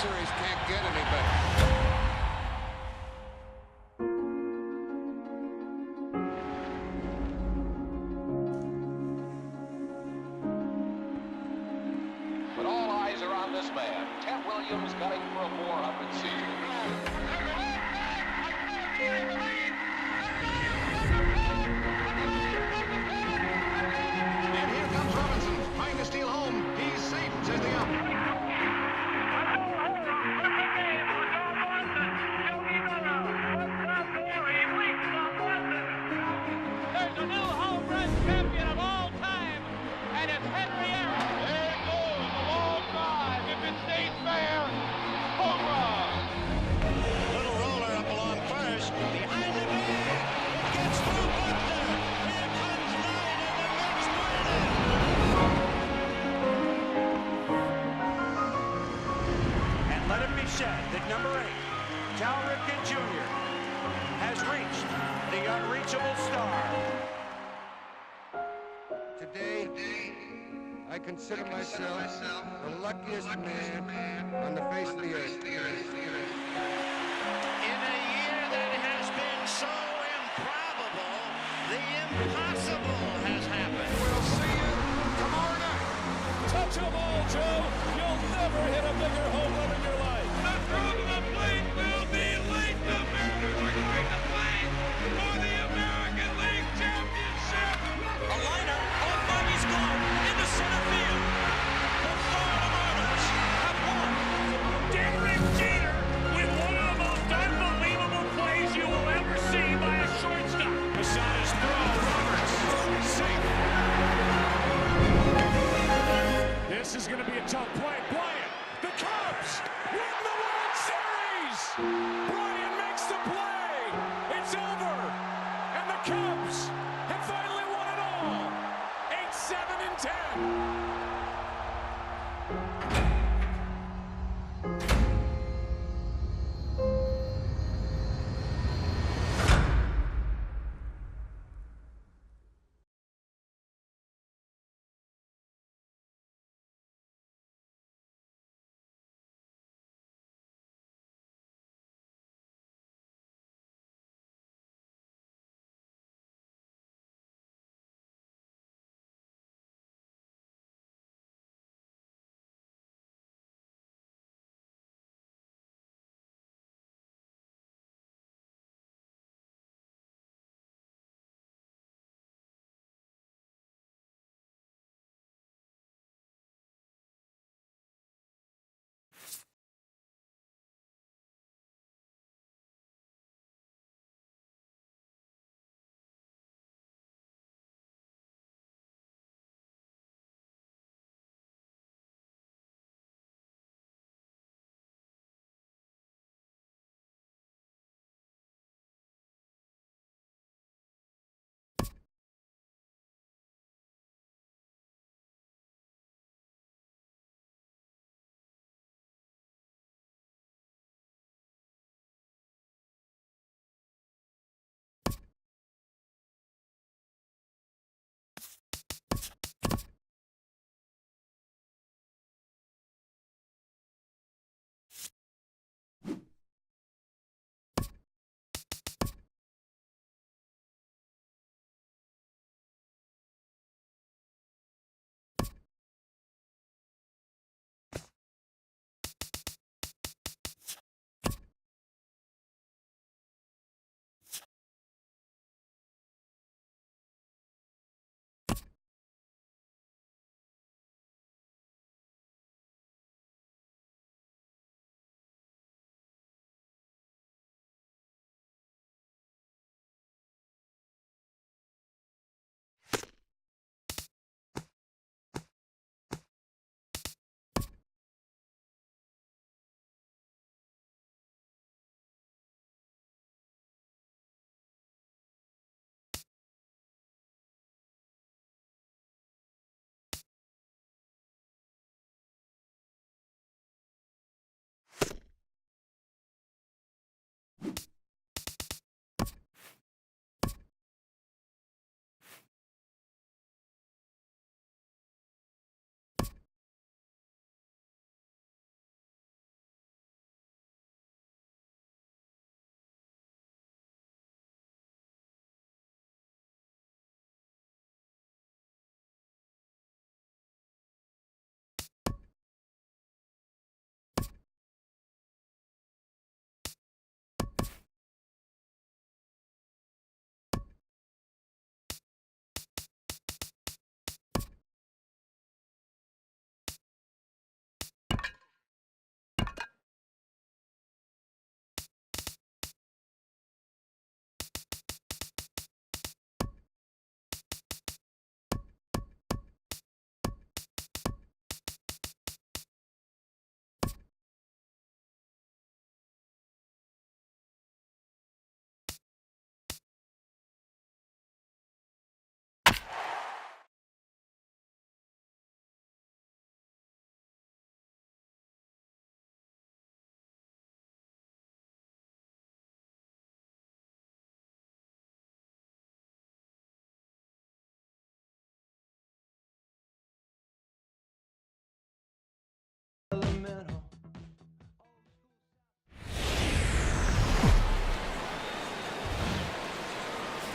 series can't get any better. But all eyes are on this man. Ted Williams gunning for a 400 season. And here comes Robinson, trying to steal home. He's safe, says the ump. There's a new home run champion of all time, and it's Henry Aaron. There it goes, a long drive. If it stays fair, home run. Little roller up along first. Behind the bag. It gets through Buckner. Here comes Knight, and the Knicks put it in. And let it be said that number 8, Cal Ripken Jr., has reached the unreachable star. Today, I consider myself the luckiest man on the face of the earth. In a year that has been so improbable, the impossible has happened. We'll see you tomorrow night. Touch a ball, Joe. You'll never hit a bigger home run in your life. The throw to the plate will be late. The Mariners are going to play for the American League Championship. A liner on Bobby's glove into center field. The Florida Marlins have won. Derek Jeter with one of the most unbelievable plays you will ever see by a shortstop. Posada's throw, Roberts, safe. This is going to be a tough play. Bryant, the Cubs win the World Series. Bryant makes the play. It's over.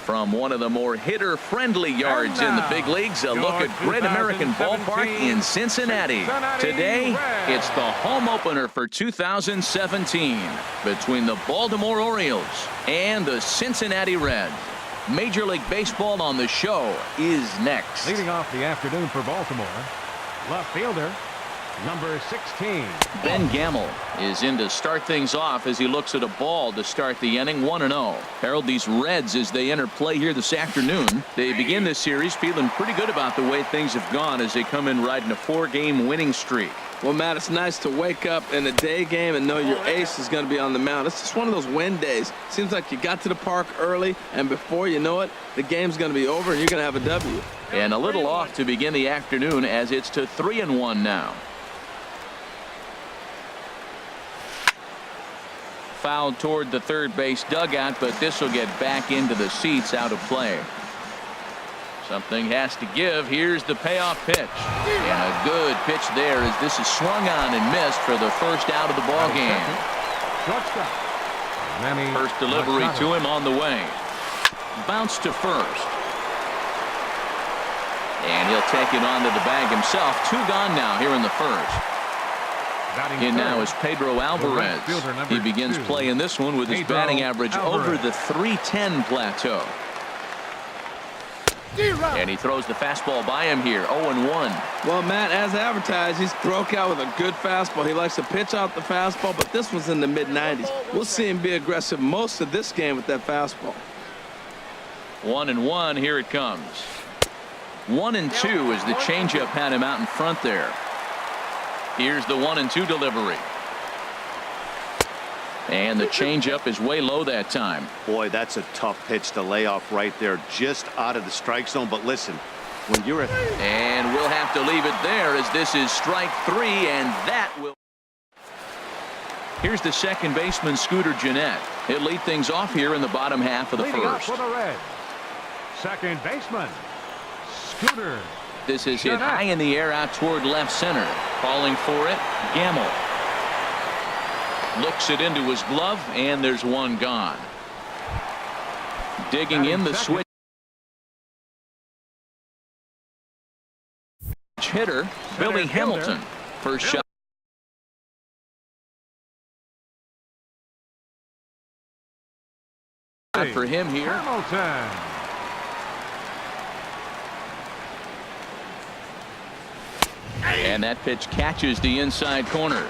From one of the more hitter-friendly yards in the big leagues, a look at Great American Ballpark in Cincinnati. Today, it's the home opener for 2017 between the Baltimore Orioles and the Cincinnati Reds. Major League Baseball on the show is next. Leading off the afternoon for Baltimore, left fielder, number 16. Ben Gamble is in to start things off as he looks at a ball to start the inning. 1-0. Harold, these Reds, as they enter play here this afternoon, they begin this series feeling pretty good about the way things have gone as they come in riding a 4-game winning streak. Well, Matt, it's nice to wake up in a day game and know your ace is going to be on the mound. It's just one of those win days. Seems like you got to the park early, and before you know it, the game's going to be over and you're going to have a W. And a little off to begin the afternoon as it's to 3-1 now. Fouled toward the third base dugout, but this will get back into the seats, out of play. Something has to give. Here's the payoff pitch, and a good pitch there as this is swung on and missed for the first out of the ball game. First delivery to him on the way. Bounce to first, and he'll take it onto the bag himself. 2 gone now here in the first. In now is Pedro Alvarez. He begins play in this one with his batting average over the .310 plateau. And he throws the fastball by him here. 0-1. Well, Matt, as advertised, he's broke out with a good fastball. He likes to pitch out the fastball, but this one's in the mid-90s. We'll see him be aggressive most of this game with that fastball. 1-1. Here it comes. 1-2 as the changeup had him out in front there. Here's the 1-2 delivery. And the changeup is way low that time. Boy, that's a tough pitch to lay off right there, just out of the strike zone. But listen, when you're at... And we'll have to leave it there as this is strike 3, and that will... Here's the second baseman, Scooter Gennett. He'll lead things off here in the bottom half of the first. For the Reds, second baseman, Scooter. This is hit high in the air out toward left center. Calling for it, Gamble. Looks it into his glove, and there's one gone. Digging in the switch hitter, Billy Hamilton. First shot for him here. Hamilton. And that pitch catches the inside corner.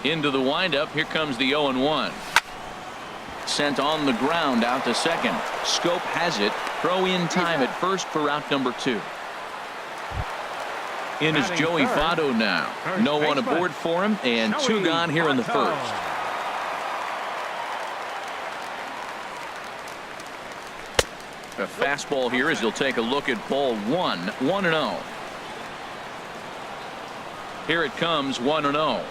Into the windup. Here comes the 0-1. Sent on the ground out to second. Scope has it. Throw in time at first for out number 2. In is Joey Votto now. No one aboard for him, and 2 gone here in the first. A fastball here as he'll take a look at ball 1. 1-0. Here it comes. 1-0.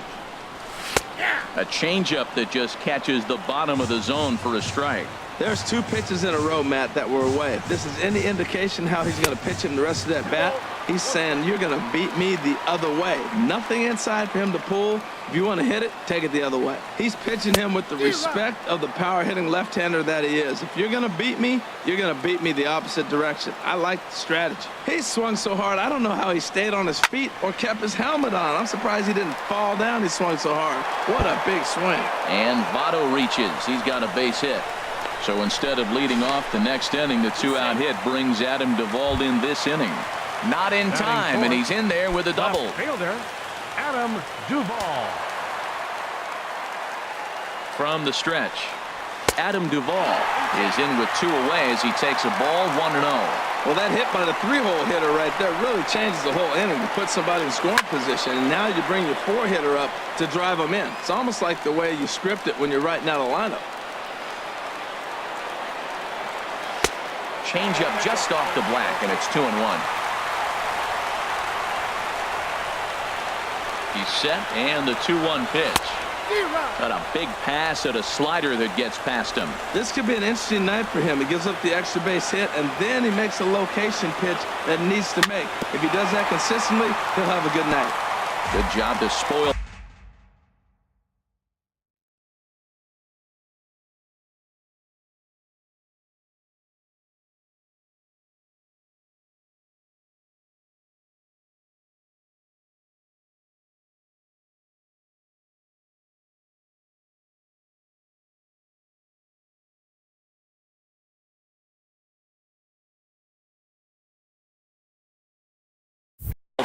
A changeup that just catches the bottom of the zone for a strike. There's 2 pitches in a row, Matt, that were away. If this is any indication how he's going to pitch him the rest of that bat, he's saying you're going to beat me the other way. Nothing inside for him to pull. If you want to hit it, take it the other way. He's pitching him with the respect of the power-hitting left-hander that he is. If you're going to beat me, you're going to beat me the opposite direction. I like the strategy. He swung so hard, I don't know how he stayed on his feet or kept his helmet on. I'm surprised he didn't fall down. He swung so hard. What a big swing. And Votto reaches. He's got a base hit. So instead of leading off the next inning, the 2-out hit brings Adam Duvall in this inning. Not in time, and he's in there with a double. Fielder, Adam Duvall. From the stretch, Adam Duvall is in with 2 away as he takes a ball. 1-0. Well, that hit by the 3-hole hitter right there really changes the whole inning to put somebody in scoring position, and now you bring your 4-hitter up to drive them in. It's almost like the way you script it when you're writing out a lineup. Change up just off the black, and it's 2-1. He's set, and the 2-1 pitch. Got a big pass at a slider that gets past him. This could be an interesting night for him. He gives up the extra base hit, and then he makes a location pitch that he needs to make. If he does that consistently, he'll have a good night. Good job to spoil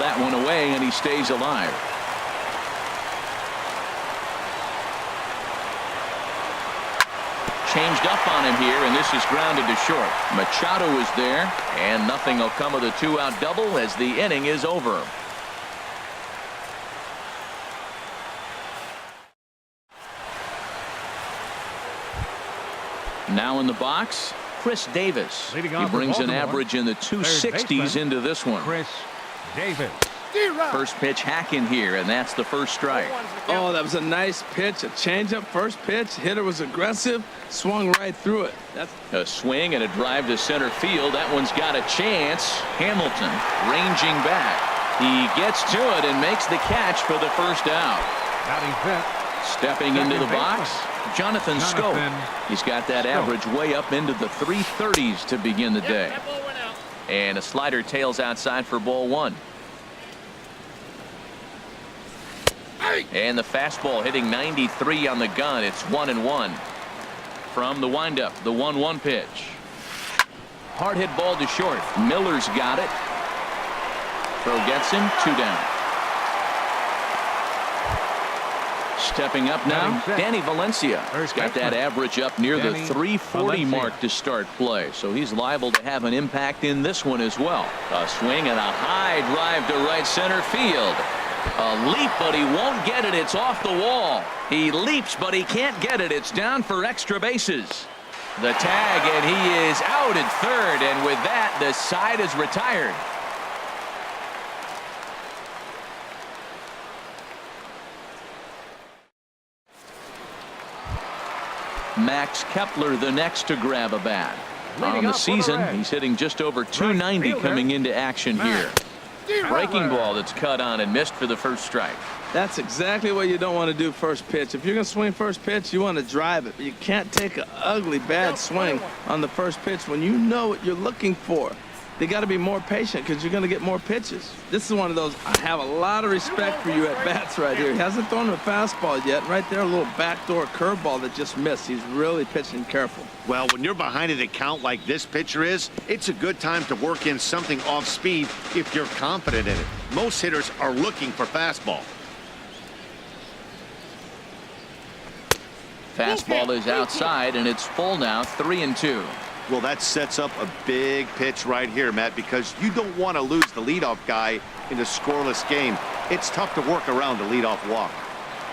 that one away, and he stays alive. Changed up on him here, and this is grounded to short. Machado is there, and nothing will come of the two-out double as the inning is over. Now in the box, Chris Davis. He brings an average in the 260s into this one. Chris Davis. First pitch hacking here, and that's the first strike. Oh, that was a nice pitch. A changeup first pitch. Hitter was aggressive. Swung right through it. That's a swing and a drive to center field. That one's got a chance. Hamilton ranging back. He gets to it and makes the catch for the first out. Stepping into the box, Jonathan Scope. He's got that average way up into the 330s to begin the day. And a slider tails outside for ball one. And the fastball hitting 93 on the gun. It's 1-1. From the windup, the 1-1 pitch. Hard hit ball to short. Miller's got it. Throw gets him. 2 down. Stepping up now, Danny Valencia. He's got that average up near the 340 mark to start play, so he's liable to have an impact in this one as well. A swing and a high drive to right center field. A leap, but he won't get it. It's off the wall. He leaps, but he can't get it. It's down for extra bases. The tag, and he is out at third, and with that, the side is retired. Max Kepler the next to grab a bat. On the season, he's hitting just over 290 coming into action here. Breaking ball that's cut on and missed for the first strike. That's exactly what you don't want to do first pitch. If you're going to swing first pitch, you want to drive it. But you can't take an ugly, bad swing on the first pitch when you know what you're looking for. They got to be more patient because you're going to get more pitches. This is one of those, I have a lot of respect for you at bats right here. He hasn't thrown him a fastball yet. Right there, a little backdoor curveball that just missed. He's really pitching careful. Well, when you're behind an account like this pitcher is, it's a good time to work in something off speed if you're confident in it. Most hitters are looking for fastball. Fastball is outside, and it's full now, 3-2. Well, that sets up a big pitch right here, Matt, because you don't want to lose the leadoff guy in a scoreless game. It's tough to work around the leadoff walk.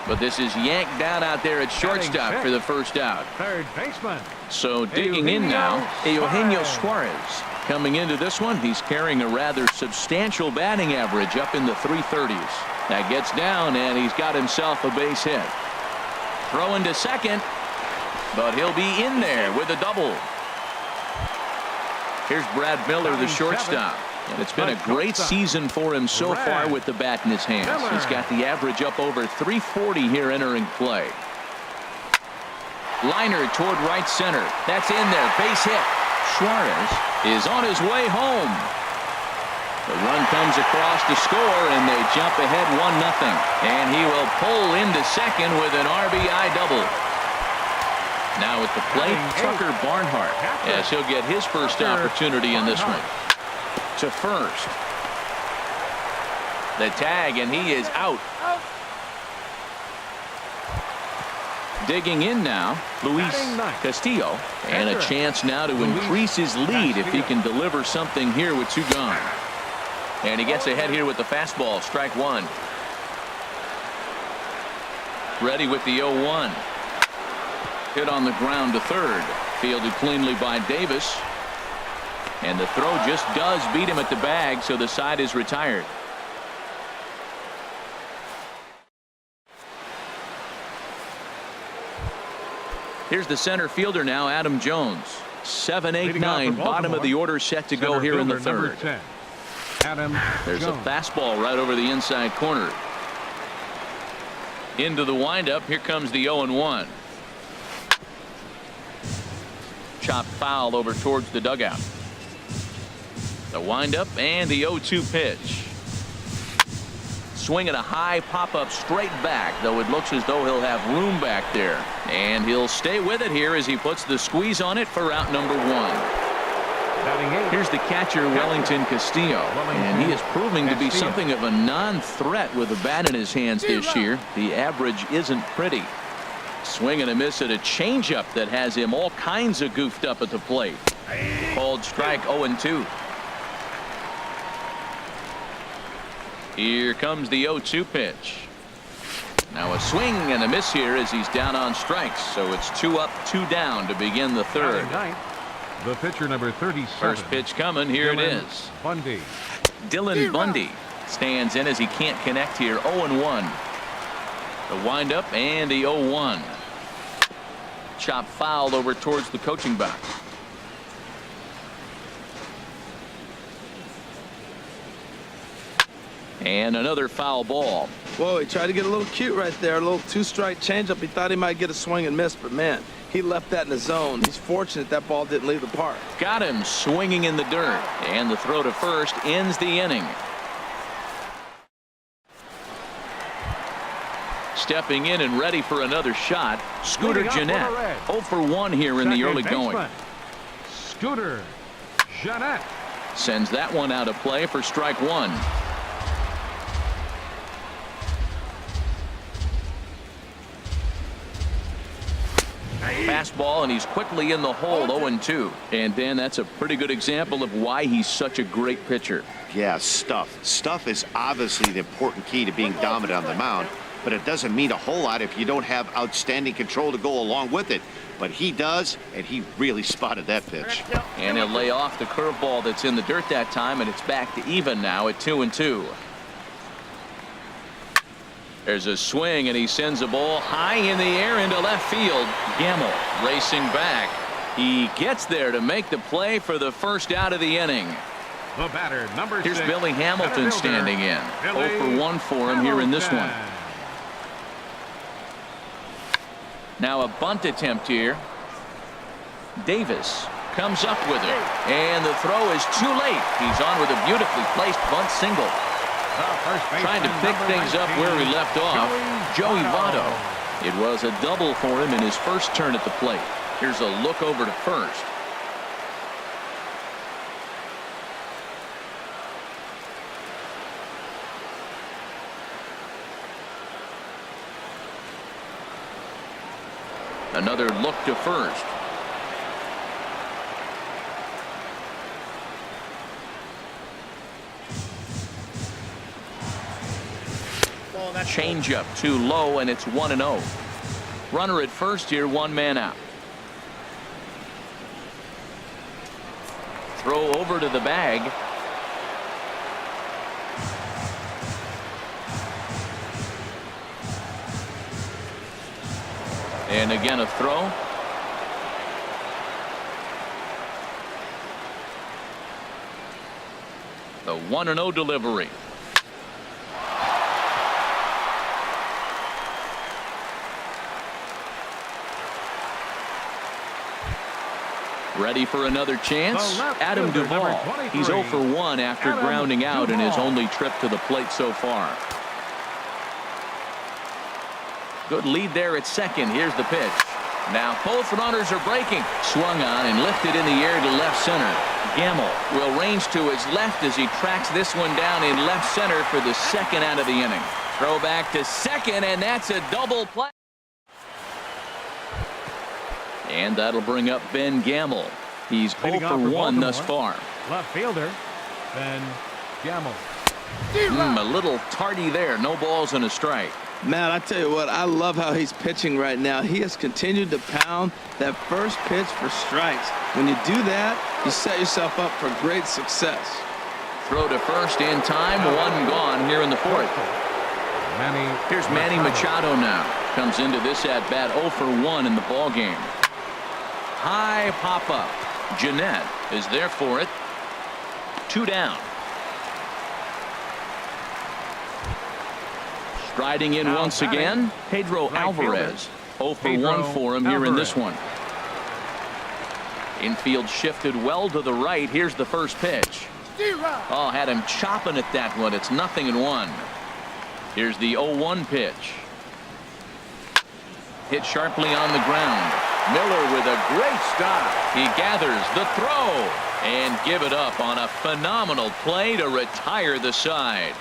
But this is yanked down out there at shortstop for the first out. Third baseman. So digging in now, Eugenio Suarez. Coming into this one, he's carrying a rather substantial batting average up in the 330s. That gets down, and he's got himself a base hit. Throwing to second, but he'll be in there with a double. Here's Brad Miller, the shortstop. And it's been a great season for him so far with the bat in his hands. He's got the average up over 340 here entering play. Liner toward right center. That's in there. Base hit. Suarez is on his way home. The run comes across to score, and they jump ahead 1-0. And he will pull into second with an RBI double. Now at the plate, Tucker Barnhart, as he'll get his first opportunity in this one. To first. The tag, and he is out. Digging in now, Luis Castillo, and a chance now to increase his lead if he can deliver something here with 2 gone. And he gets ahead here with the fastball, strike 1. Ready with the 0-1. Hit on the ground to third. Fielded cleanly by Davis. And the throw just does beat him at the bag, so the side is retired. Here's the center fielder now, Adam Jones. 7-8-9, bottom of the order set to go here in the third. There's a fastball right over the inside corner. Into the windup. Here comes the 0-1. Chopped foul over towards the dugout. The windup and the 0-2 pitch. Swinging a high pop-up straight back, though it looks as though he'll have room back there. And he'll stay with it here as he puts the squeeze on it for out number 1. Here's the catcher, Wellington Castillo, and he is proving to be something of a non-threat with a bat in his hands this year. The average isn't pretty. Swing and a miss at a changeup that has him all kinds of goofed up at the plate. Called strike 0-2. Here comes the 0-2 pitch. Now a swing and a miss here as he's down on strikes. So it's 2 up, 2 down to begin the third. The pitcher, number 37. First pitch coming. Here it is. Bundy. Dylan Bundy stands in as he can't connect here. 0-1. The windup and the 0-1. Chop fouled over towards the coaching box. And another foul ball. Whoa, he tried to get a little cute right there. A little 2-strike changeup. He thought he might get a swing and miss, but man, he left that in the zone. He's fortunate that ball didn't leave the park. Got him swinging in the dirt. And the throw to first ends the inning. Stepping in and ready for another shot, Scooter Gennett. 0 for 1 here in the early going. Scooter Gennett sends that one out of play for strike 1. Fastball, and he's quickly in the hole. 0-2. And Dan, that's a pretty good example of why he's such a great pitcher. Yeah, stuff. Stuff is obviously the important key to being dominant on the mound, but it doesn't mean a whole lot if you don't have outstanding control to go along with it. But he does, and he really spotted that pitch. And he'll lay off the curveball that's in the dirt that time, and it's back to even now at 2-2. There's a swing, and he sends a ball high in the air into left field. Gamble racing back. He gets there to make the play for the first out of the inning. The batter, number 6. Here's Billy Hamilton standing in. 0 for 1 for him here in this one. Now a bunt attempt here. Davis comes up with it, and the throw is too late. He's on with a beautifully placed bunt single. Trying to pick things up where he left off, Joey Votto. It was a double for him in his first turn at the plate. Here's a look over to first. Another look to first. Changeup too low, and it's 1-0. Runner at first here, 1 man out. Throw over to the bag. And again a throw. The 1-0 delivery. Ready for another chance. Adam Duvall. He's 0 for 1 after grounding out in his only trip to the plate so far. Good lead there at second. Here's the pitch. Now both runners are breaking. Swung on and lifted in the air to left center. Gamble will range to his left as he tracks this one down in left center for the second out of the inning. Throw back to second, and that's a double play. And that'll bring up Ben Gamble. He's 0 for 1 thus far. Left fielder, Ben Gamble. A little tardy there. No balls and a strike. Man, I tell you what, I love how he's pitching right now. He has continued to pound that first pitch for strikes. When you do that, you set yourself up for great success. Throw to first in time. 1 gone here in the fourth. Here's Manny Machado now. Comes into this at bat 0 for 1 in the ball game. High pop up. Gennett is there for it. 2 down. Striding in once again, Pedro Alvarez. 0 for 1 for him here in this one. Infield shifted well to the right. Here's the first pitch. Oh, had him chopping at that one. It's 0-1. Here's the 0-1 pitch. Hit sharply on the ground. Miller with a great stop. He gathers the throw, and give it up on a phenomenal play to retire the side.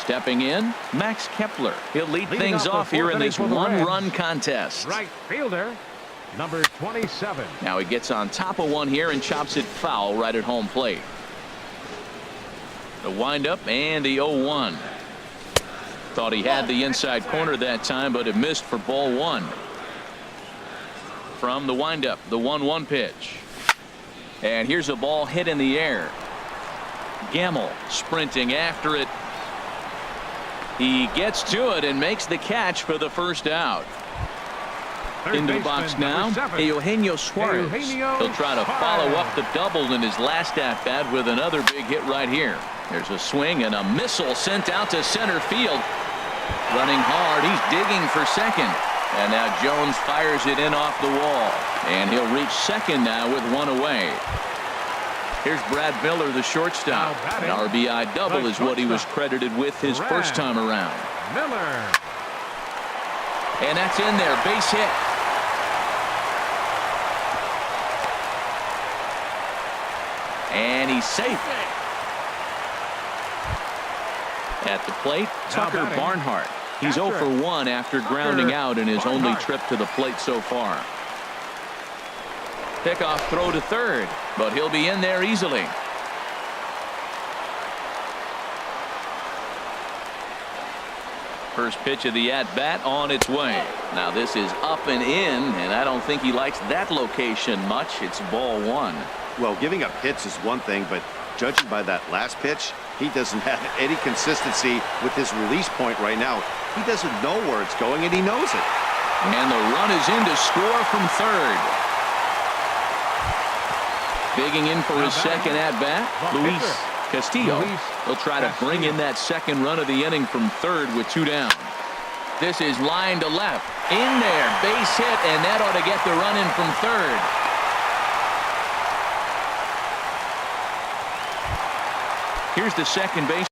Stepping in, Max Kepler. He'll lead things off here in this one-run contest. Right fielder, number 27. Now he gets on top of one here and chops it foul right at home plate. The windup and the 0-1. Thought he had the inside corner that time, but it missed for ball one. From the windup, the 1-1 pitch. And here's a ball hit in the air. Gamble sprinting after it. He gets to it and makes the catch for the first out. Into the box now, Eugenio Suarez. He'll try to follow up the double in his last at-bat with another big hit right here. There's a swing and a missile sent out to center field. Running hard, he's digging for second. And now Jones fires it in off the wall. And he'll reach second now with one away. Here's Brad Miller, the shortstop. An RBI double is what he was credited with his first time around. Miller. And that's in there, base hit. And he's safe. At the plate, Tucker Barnhart. He's 0 for 1 after grounding out in his only trip to the plate so far. Pickoff throw to third, but he'll be in there easily. First pitch of the at-bat on its way. Now this is up and in, and I don't think he likes that location much. It's ball one. Well, giving up hits is one thing, but judging by that last pitch, he doesn't have any consistency with his release point right now. He doesn't know where it's going, and he knows it. And the run is in to score from third. Digging in for his second at-bat, Luis Castillo. He'll try to bring in that second run of the inning from third with 2 down. This is line to left. In there, base hit, and that ought to get the run in from third. Here's the second base.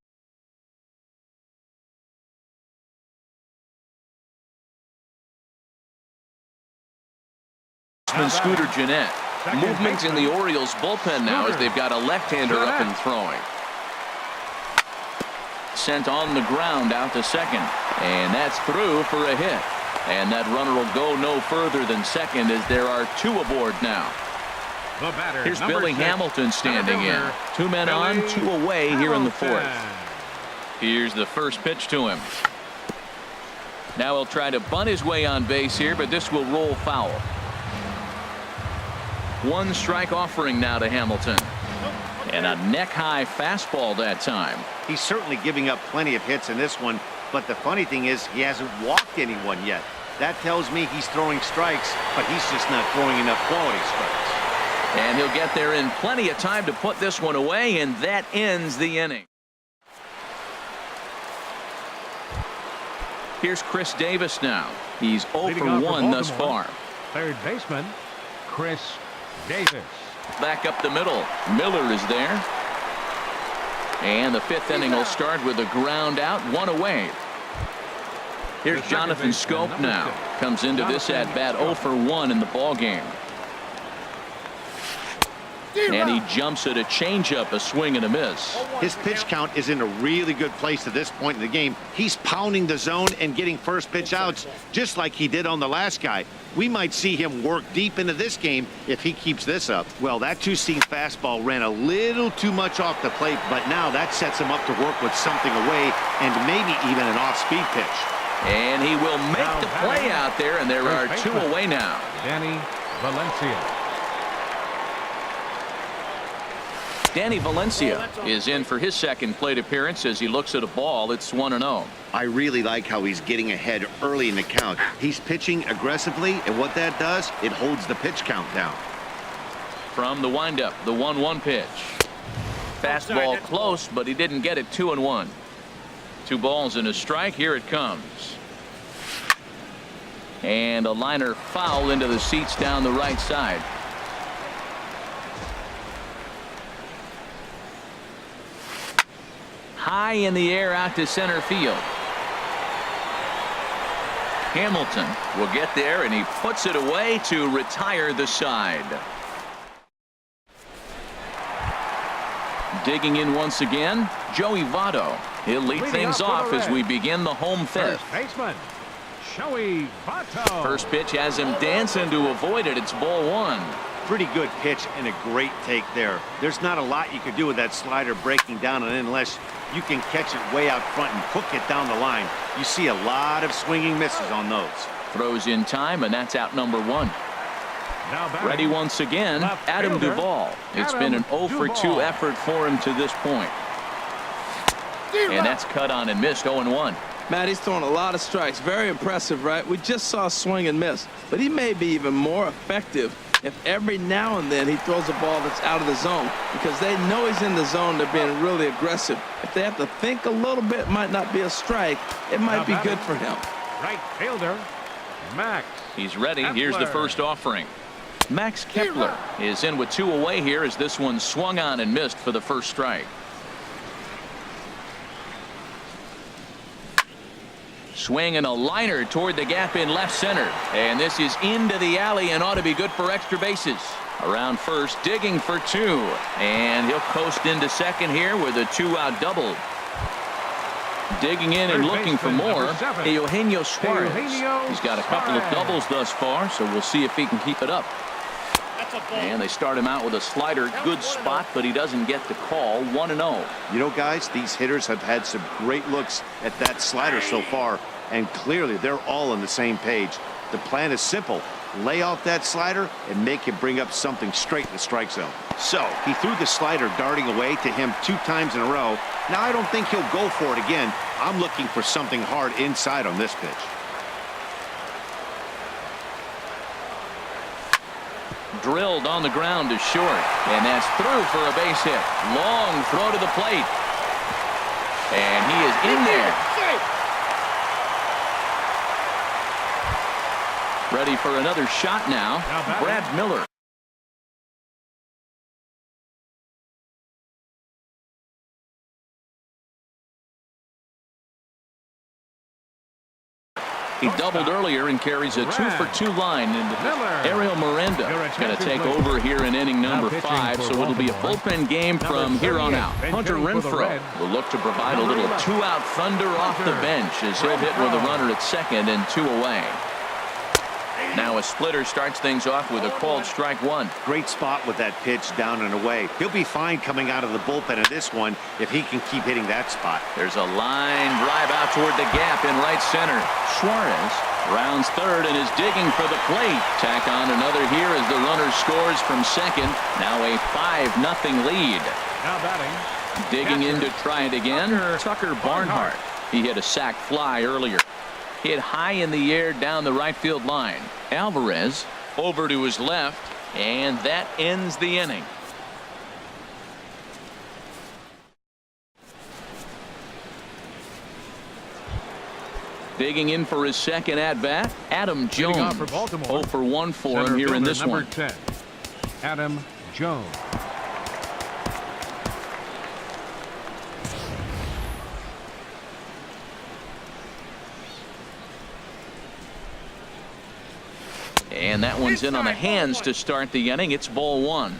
Scooter Gennett. Movement in the Orioles bullpen now as they've got a left-hander up and throwing. Sent on the ground out to second. And that's through for a hit. And that runner will go no further than second as there are 2 aboard now. Here's Billy Hamilton standing in. 2 men on, 2 away here in the 4th. Here's the first pitch to him. Now he'll try to bunt his way on base here, but this will roll foul. 1 strike offering now to Hamilton. And a neck-high fastball that time. He's certainly giving up plenty of hits in this one, but the funny thing is he hasn't walked anyone yet. That tells me he's throwing strikes, but he's just not throwing enough quality strikes. And he'll get there in plenty of time to put this one away, and that ends the inning. Here's Chris Davis now. He's 0 for 1 thus far. Third baseman, Chris Davis. Back up the middle. Miller is there. And the 5th inning will start with a ground out, 1 away. Here's Jonathan Scope now. Comes into this at-bat 0 for 1 in the ballgame. And he jumps at a changeup, a swing and a miss. His pitch count is in a really good place at this point in the game. He's pounding the zone and getting first pitch outs just like he did on the last guy. We might see him work deep into this game if he keeps this up. Well, that 2-seam fastball ran a little too much off the plate, but now that sets him up to work with something away and maybe even an off-speed pitch. And he will make the play out there, and there are 2 away now. Danny Valencia. Danny Valencia is in for his second plate appearance as he looks at a ball. It's 1-0. I really like how he's getting ahead early in the count. He's pitching aggressively, and what that does, it holds the pitch count down. From the windup, the 1-1 pitch. Fastball close, but he didn't get it. 2-1. 2 balls and a strike. Here it comes. And a liner foul into the seats down the right side. High in the air out to center field. Hamilton will get there, and he puts it away to retire the side. Digging in once again, Joey Votto. He'll lead things off as we begin the home fifth. First baseman, Joey Votto. First pitch has him dancing to avoid it. It's ball one. Pretty good pitch and a great take there. There's not a lot you could do with that slider breaking down and in unless you can catch it way out front and hook it down the line. You see a lot of swinging misses on those. Throws in time, and that's out number one. Ready once again, Adam Duvall. It's been an 0 for 2 effort for him to this point. And that's cut on and missed. 0-1. Matt, he's throwing a lot of strikes. Very impressive, right? We just saw a swing and miss, but he may be even more effective if every now and then he throws a ball that's out of the zone, because they know he's in the zone. They're being really aggressive. If they have to think a little bit, it might not be a strike. It might be good for him. Right fielder, Max. He's ready. Kepler. Here's the first offering. Max Kepler is in with 2 away here as this one swung on and missed for the first strike. Swing and a liner toward the gap in left center. And this is into the alley and ought to be good for extra bases. Around first, digging for 2. And he'll coast into second here with a 2-out double. Digging in and looking for more, Eugenio Suarez. He's got a couple of doubles thus far, so we'll see if he can keep it up. And they start him out with a slider. Good spot, but he doesn't get the call. 1-0. You know, guys, these hitters have had some great looks at that slider so far, and clearly they're all on the same page. The plan is simple. Lay off that slider and make him bring up something straight in the strike zone. So he threw the slider darting away to him 2 times in a row. Now I don't think he'll go for it again. I'm looking for something hard inside on this pitch. Drilled on the ground to short, and that's through for a base hit. Long throw to the plate, and he is in there. Ready for another shot now, Brad Miller. He doubled earlier and carries a 2 for 2 line. And Ariel Miranda is going to take over here in inning number 5, so it'll be a bullpen game from here on out. Hunter Renfroe will look to provide a little 2-out thunder off the bench as he'll hit with a runner at second and 2 away. Now a splitter starts things off with a called strike 1. Great spot with that pitch down and away. He'll be fine coming out of the bullpen in this one if he can keep hitting that spot. There's a line drive out toward the gap in right center. Suarez rounds third and is digging for the plate. Tack on another here as the runner scores from second. Now a 5-0 lead. Now batting. Digging in to try it again, Tucker Barnhart. He hit a sac fly earlier. Hit high in the air down the right field line. Alvarez over to his left, and that ends the inning. Digging in for his second at-bat, Adam Jones. 0 for 1 for him here in this one. 10, Adam Jones. And that one's in on the hands to start the inning. It's ball 1.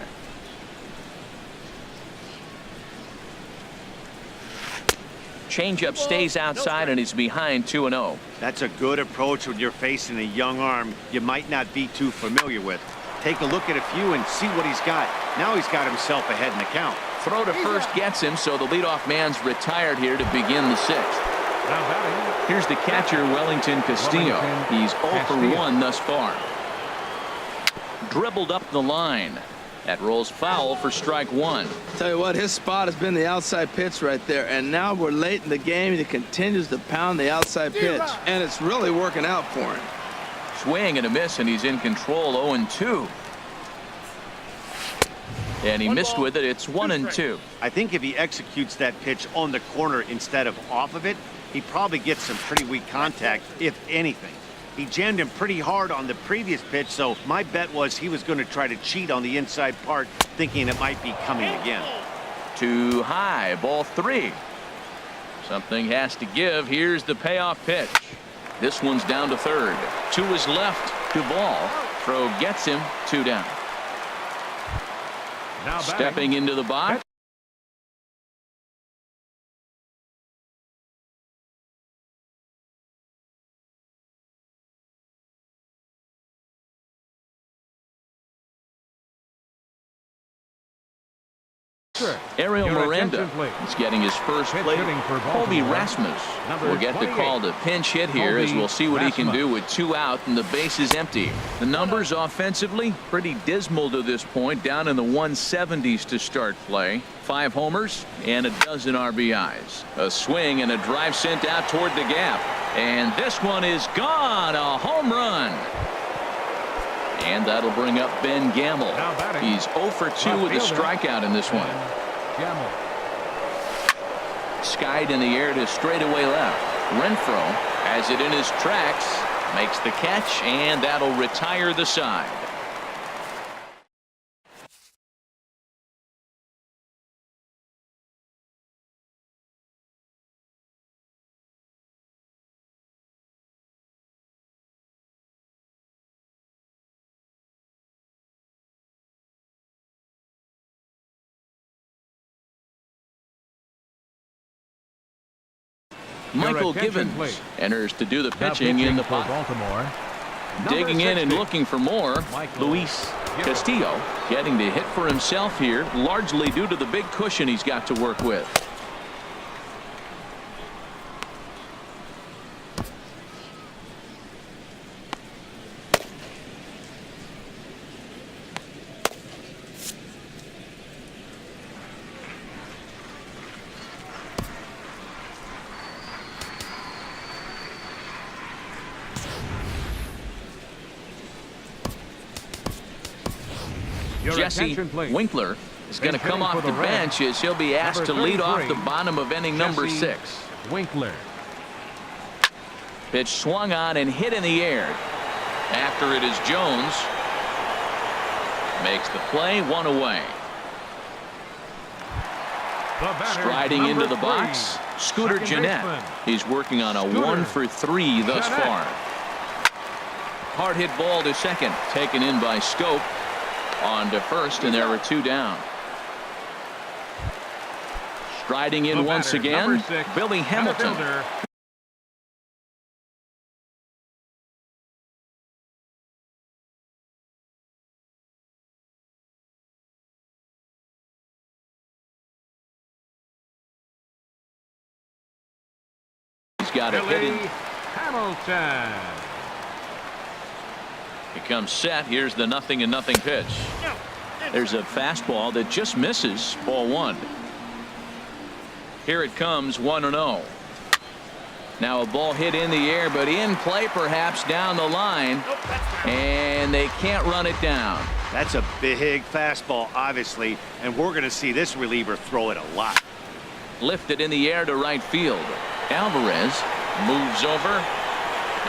Changeup stays outside and he's behind 2-0. That's a good approach when you're facing a young arm you might not be too familiar with. Take a look at a few and see what he's got. Now he's got himself ahead in the count. Throw to first gets him, so the leadoff man's retired here to begin the 6th. Here's the catcher, Wellington Castillo. He's 0 for 1 thus far. Dribbled up the line. That rolls foul for strike 1. Tell you what, his spot has been the outside pitch right there, and now we're late in the game and he continues to pound the outside pitch, and it's really working out for him. Swing and a miss, and he's in control. 0-2. And he missed with it. It's 1-2. I think if he executes that pitch on the corner instead of off of it, he probably gets some pretty weak contact, if anything. He jammed him pretty hard on the previous pitch, so my bet was he was going to try to cheat on the inside part, thinking it might be coming again. Too high, ball 3. Something has to give. Here's the payoff pitch. This one's down to third. To his left to ball. Throw gets him 2 down. Now stepping into the box. Ariel Miranda is getting his first play. Colby Rasmus will get the call to pinch hit here, as we'll see what he can do with 2 out and the base is empty. The numbers offensively pretty dismal to this point, down in the 170s to start play. 5 homers and a dozen RBIs. A swing and a drive sent out toward the gap, and this one is gone. A home run. And that'll bring up Ben Gamble. He's 0 for 2 with a strikeout in this one. Skied in the air to straightaway left. Renfro has it in his tracks, makes the catch, and that'll retire the side. Michael Givens enters to do the pitching in the box. Digging in and looking for more. Luis Castillo getting to hit for himself here, largely due to the big cushion he's got to work with. Jesse Winkler is going to come off the bench as he'll be asked to lead off the bottom of inning number 6. Winkler. Pitch swung on and hit in the air. After it is Jones. Makes the play, 1 away. Striding into the box, Scooter Gennett. He's working on a 1 for 3 thus far. Hard hit ball to second, taken in by Scope. On to first, and there were 2 down. Striding in once again, Billy Hamilton. He's got a hit in. Hamilton. He comes set. Here's the 0-0 pitch. There's a fastball that just misses. Ball 1. Here it comes, 1-0. Now a ball hit in the air, but in play perhaps down the line, and they can't run it down. That's a big fastball, obviously, and we're going to see this reliever throw it a lot. Lifted in the air to right field. Alvarez moves over,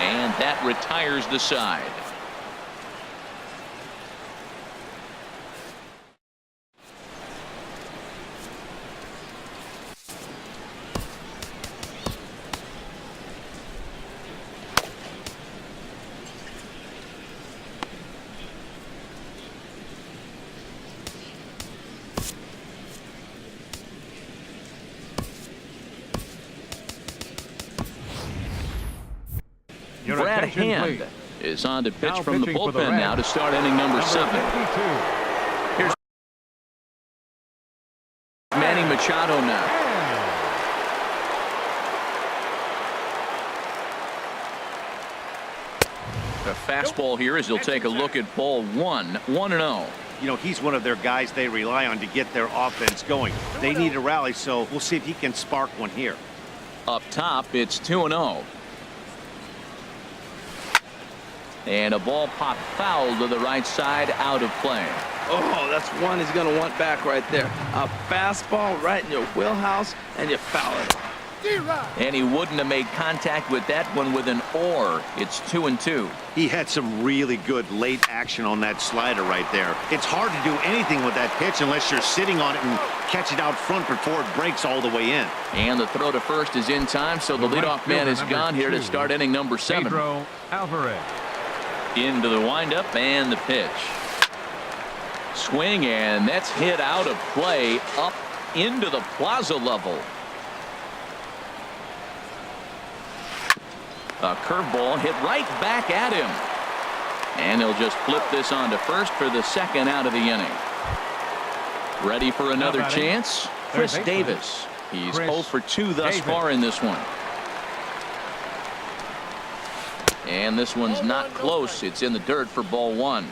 and that retires the side. Brad Hand is on to pitch from the bullpen now to start inning number 7. Here's Manny Machado now. A fastball here as he'll take a look at ball 1. 1-0. You know, he's one of their guys they rely on to get their offense going. They need a rally, so we'll see if he can spark one here. Up top, it's 2-0. And a ball popped foul to the right side, out of play. Oh, that's one he's going to want back right there. A fastball right in your wheelhouse, and you foul it. And he wouldn't have made contact with that one with an or. It's 2-2. He had some really good late action on that slider right there. It's hard to do anything with that pitch unless you're sitting on it and catch it out front before it breaks all the way in. And the throw to first is in time, so the leadoff man is gone here to start inning number 7. Pedro Alvarez. Into the windup and the pitch. Swing, and that's hit out of play up into the plaza level. A curveball hit right back at him. And he'll just flip this on to first for the second out of the inning. Ready for another chance? Chris Davis. He's 0 for 2 thus far in this one. And this one's not close. It's in the dirt for ball 1.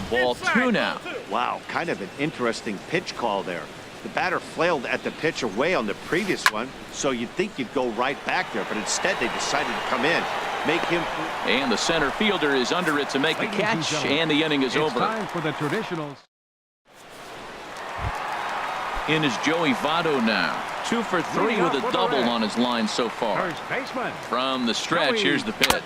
Ball 2 now. Wow, kind of an interesting pitch call there. The batter flailed at the pitch away on the previous one, so you'd think you'd go right back there, but instead they decided to come in, make him. And the center fielder is under it to make the catch, and the inning is over. It's time for the traditionals. In is Joey Votto now. 2 for 3 with a double on his line so far. First baseman. From the stretch, here's the pitch.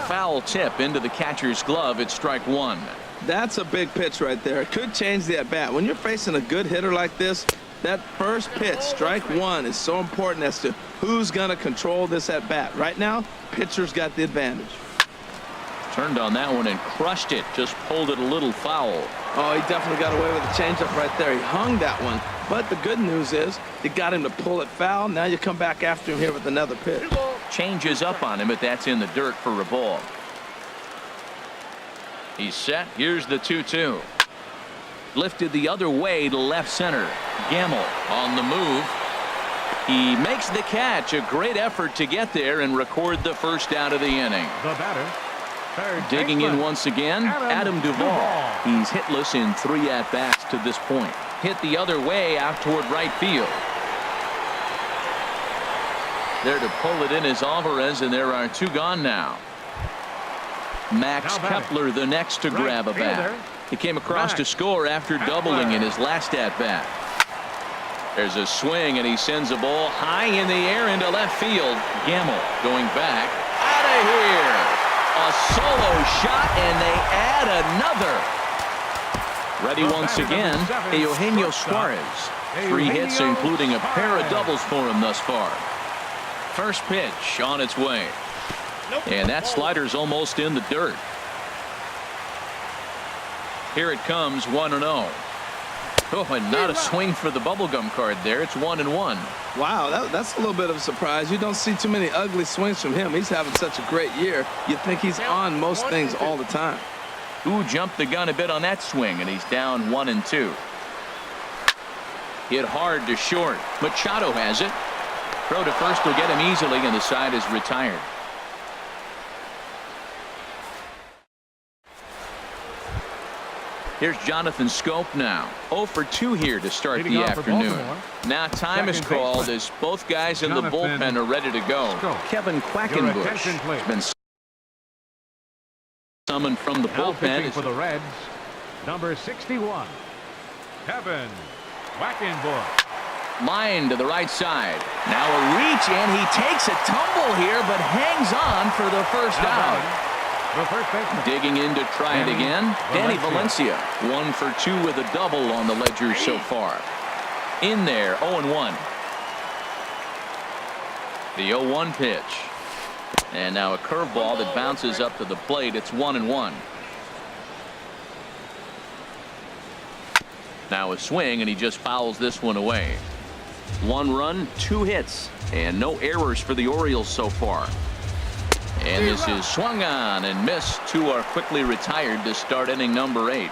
Foul tip into the catcher's glove. It's strike 1. That's a big pitch right there. It could change the at-bat. When you're facing a good hitter like this, that first pitch, strike 1, is so important as to who's going to control this at-bat. Right now, pitcher's got the advantage. Turned on that one and crushed it. Just pulled it a little foul. Oh, he definitely got away with the changeup right there. He hung that one. But the good news is you got him to pull it foul. Now you come back after him here with another pitch. Changes up on him, but that's in the dirt for a ball. He's set. Here's the 2-2. Lifted the other way to left center. Gamble on the move. He makes the catch. A great effort to get there and record the first out of the inning. The batter. Digging in once again, Adam Duvall. He's hitless in 3 at-bats to this point. Hit the other way out toward right field. There to pull it in is Alvarez, and there are 2 gone now. Max Kepler the next to grab a bat. He came across to score after doubling in his last at-bat. There's a swing, and he sends a ball high in the air into left field. Gamble going back. Out of here. A solo shot, and they add another. Ready once again, Eugenio Suarez. 3 hits, including a pair of doubles for him thus far. First pitch on its way. And that slider's almost in the dirt. Here it comes, 1-0. Oh, and not a swing for the bubblegum card there. It's 1-1. Wow, that's a little bit of a surprise. You don't see too many ugly swings from him. He's having such a great year. You'd think he's on most things all the time. Ooh, jumped the gun a bit on that swing, and he's down 1-2. Hit hard to short. Machado has it. Throw to first will get him easily, and the side is retired. Here's Jonathan Scope now. 0 for 2 here to start the afternoon. Now time is called as both guys in the bullpen are ready to go. Kevin Quackenbush has been summoned from the bullpen. For the Reds, number 61, Kevin Quackenbush. Line to the right side. Now a reach, and he takes a tumble here, but hangs on for the first out. Digging in to try it again, Danny Valencia. 1 for 2 with a double on the ledger so far. In there, 0-1. The 0-1 pitch. And now a curveball that bounces up to the plate. It's 1-1. Now a swing, and he just fouls this one away. 1 run, 2 hits, and no errors for the Orioles so far. And this is swung on and missed. 2 are quickly retired to start inning number 8.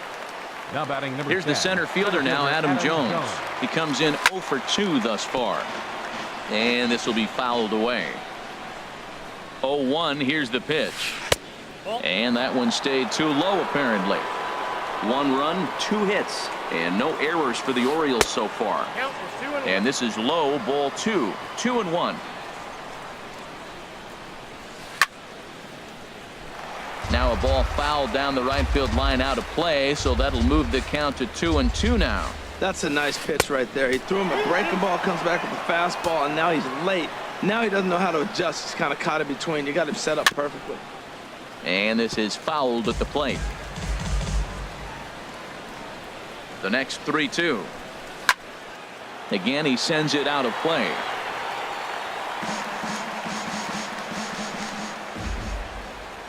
Now batting number Here's 10. the center fielder now, Adam Jones. He comes in 0 for 2 thus far. And this will be fouled away. 0-1. Here's the pitch. And that one stayed too low, apparently. 1 run, 2 hits, and no errors for the Orioles so far. And this is low, ball 2. 2-1. Now a ball fouled down the right field line out of play, so that'll move the count to 2-2 now. That's a nice pitch right there. He threw him a breaking ball, comes back with a fastball, and now he's late. Now he doesn't know how to adjust. He's kind of caught in between. You got him set up perfectly. And this is fouled at the plate. The next 3-2. Again, he sends it out of play.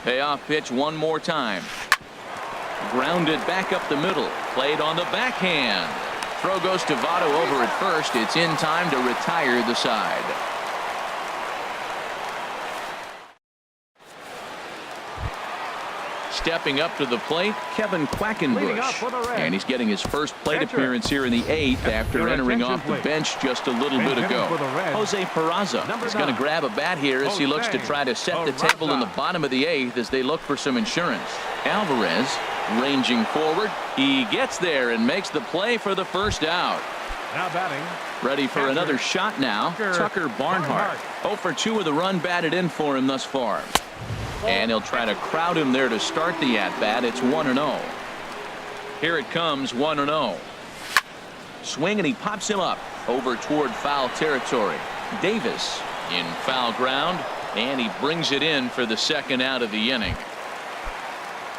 Payoff pitch one more time. Grounded back up the middle. Played on the backhand. Throw goes to Votto over at first. It's in time to retire the side. Stepping up to the plate, Kevin Quackenbush. And he's getting his first plate appearance here in the 8th after entering off the bench just a little bit ago. Jose Peraza is going to grab a bat here as he looks to try to set the table in the bottom of the 8th as they look for some insurance. Alvarez ranging forward. He gets there and makes the play for the first out. Now batting. Ready for another shot now. Tucker Barnhart. 0 for 2 with a run batted in for him thus far. And he'll try to crowd him there to start the at-bat. It's 1-0. Here it comes, 1-0. Swing, and he pops him up over toward foul territory. Davis in foul ground, and he brings it in for the second out of the inning.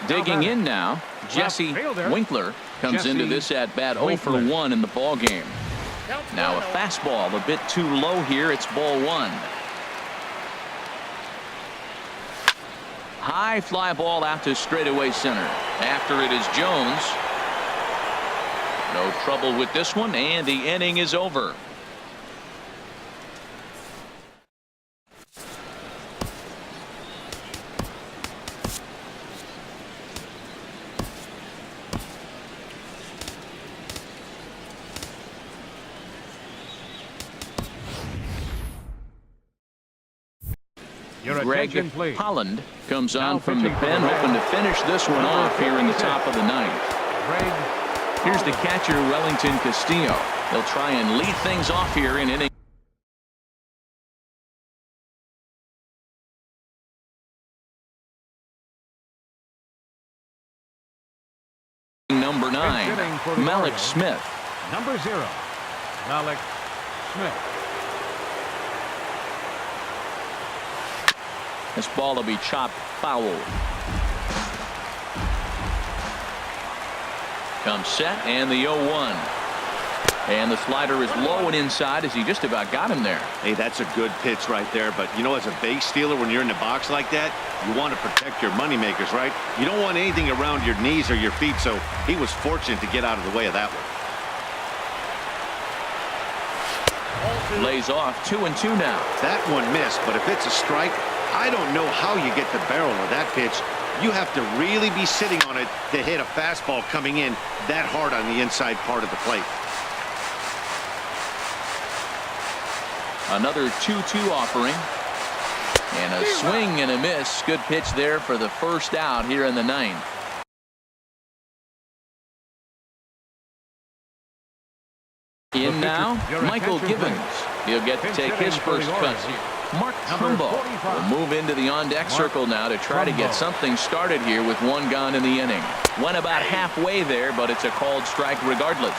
Digging in now, Jesse Winkler comes into this at-bat 0 for 1 in the ball game. Now a fastball a bit too low here. It's ball 1. High fly ball out to straightaway center. After it is Jones. No trouble with this one, and the inning is over. Greg Holland comes on from the pen, hoping to finish this one off here in the top of the 9th. Here's the catcher, Wellington Castillo. He'll try and lead things off here in inning number 9. Malik Smith. Number 0, Malik Smith. This ball will be chopped foul. Comes set, and the 0-1. And the slider is low and inside as he just about got him there. Hey, that's a good pitch right there. But, you know, as a base stealer, when you're in the box like that, you want to protect your moneymakers, right? You don't want anything around your knees or your feet, so he was fortunate to get out of the way of that one. Lays off 2-2 now. That one missed, but if it's a strike, I don't know how you get the barrel of that pitch. You have to really be sitting on it to hit a fastball coming in that hard on the inside part of the plate. Another 2-2 offering. And a swing and a miss. Good pitch there for the first out here in the 9th. In now, Michael Gibbons. He'll get to take his first cut here. Mark Trumbo will move into the on-deck circle now to try to get something started here with one gone in the inning. Went about halfway there, but it's a called strike regardless.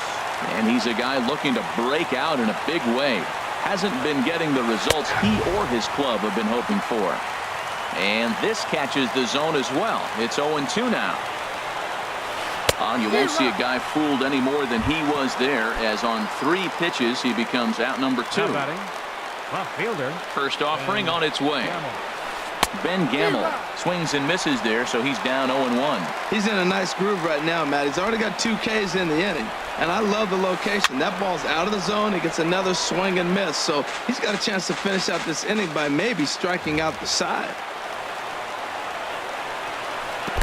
And he's a guy looking to break out in a big way. Hasn't been getting the results he or his club have been hoping for. And this catches the zone as well. It's 0-2 now. You won't see a guy fooled any more than he was there, as on 3 pitches he becomes out number 2. Left fielder. First offering on its way. Ben Gamble swings and misses there, so he's down 0-1. He's in a nice groove right now, Matt. He's already got 2 Ks in the inning, and I love the location. That ball's out of the zone. He gets another swing and miss, so he's got a chance to finish out this inning by maybe striking out the side.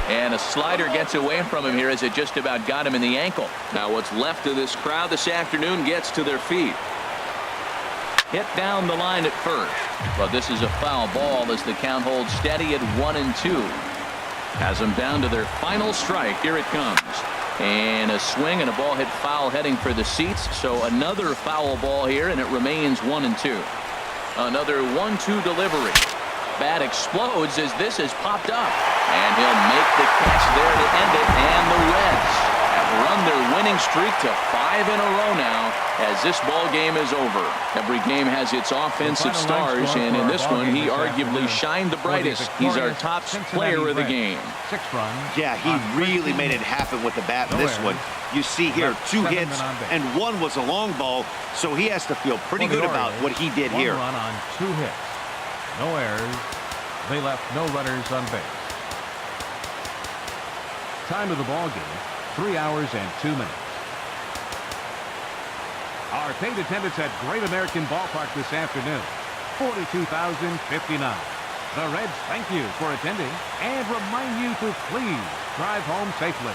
And a slider gets away from him here as it just about got him in the ankle. Now what's left of this crowd this afternoon gets to their feet. Hit down the line at first, but this is a foul ball as the count holds steady at 1-2. Has them down to their final strike. Here it comes. And a swing and a ball hit foul heading for the seats. So another foul ball here, and it remains 1-2. Another 1-2 delivery. Bat explodes as this is popped up. And he'll make the catch there to end it. And the Reds have run their winning streak to 5 in a row now as this ball game is over. Every game has its offensive stars, and in this one, he arguably shined the brightest. He's our top player of the game. 6 runs. Yeah, he really made it happen with the bat in this one. You see here 2 hits, and 1 was a long ball, so he has to feel pretty good about what he did here. 1 run on 2 hits. No errors. They left no runners on base. Time of the ball game, 3 hours and 2 minutes. Our paid attendance at Great American Ballpark this afternoon, 42,059. The Reds thank you for attending and remind you to please drive home safely.